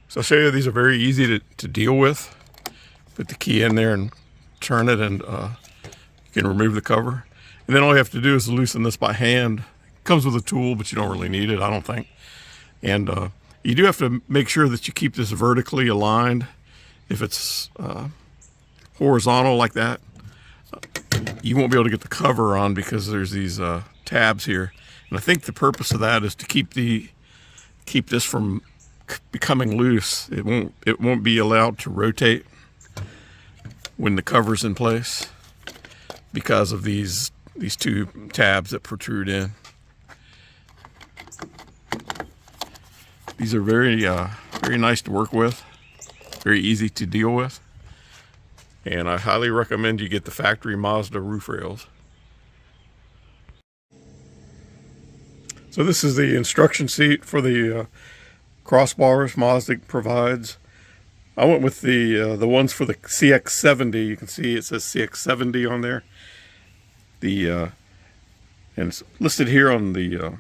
So I'll show you, these are very easy to deal with. Put the key in there and turn it, and you can remove the cover. And then all you have to do is loosen this by hand. It comes with a tool, but you don't really need it, I don't think. And you do have to make sure that you keep this vertically aligned. If it's horizontal like that, you won't be able to get the cover on because there's these tabs here. And I think the purpose of that is to keep this from becoming loose. It won't be allowed to rotate when the cover's in place because of these two tabs that protrude in. These are very nice to work with, very easy to deal with, and I highly recommend you get the factory Mazda roof rails. So this is the instruction sheet for the crossbars Mazda provides. I went with the ones for the CX70. You can see it says CX70 on there. And it's listed here on the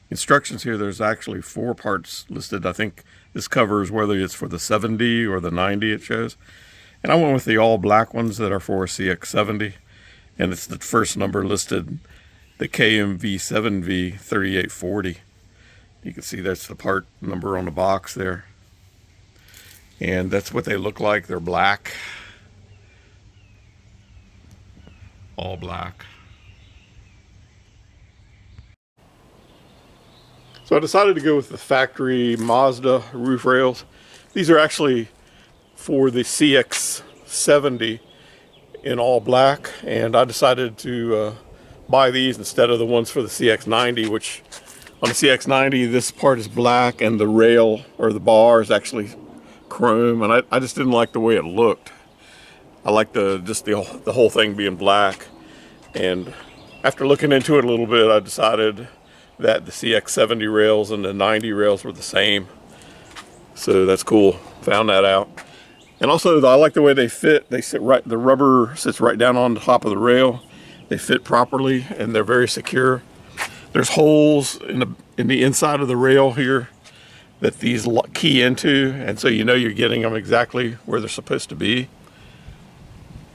instructions here. There's actually 4 parts listed. I think this covers whether it's for the 70 or the 90 it shows. And I went with the all black ones that are for CX70. And it's the first number listed, the KMV7V 3840. You can see that's the part number on the box there. And that's what they look like. They're black. All black. So I decided to go with the factory Mazda roof rails. These are actually for the CX70 in all black, and I decided to buy these instead of the ones for the CX90, which on the CX90 this part is black and the rail or the bar is actually chrome, and I just didn't like the way it looked. I like the whole thing being black, and after looking into it a little bit, I decided that the CX70 rails and the 90 rails were the same. So that's cool. Found that out. And also I like the way they fit. They sit right, the rubber sits right down on the top of the rail. They fit properly and they're very secure. There's holes in the inside of the rail here that these key into, and so you know you're getting them exactly where they're supposed to be.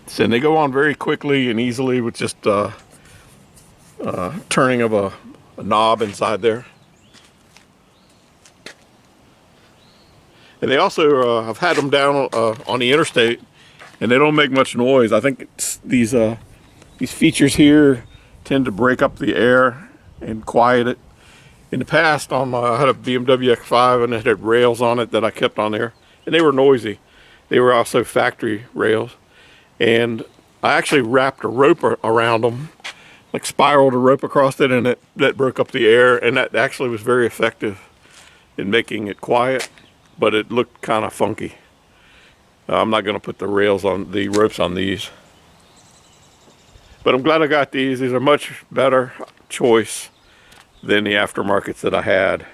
So, and they go on very quickly and easily with just turning of a knob inside there. And they also I've had them down on the interstate, and they don't make much noise. I think these features here tend to break up the air and quiet it. In the past, I had a BMW X5 and it had rails on it that I kept on there, and they were noisy. They were also factory rails, and I actually wrapped a rope around them, like spiraled a rope across it, and that broke up the air, and that actually was very effective in making it quiet, but it looked kind of funky. I'm not going to put the ropes on these, but I'm glad I got these. These are much better choice than the aftermarkets that I had.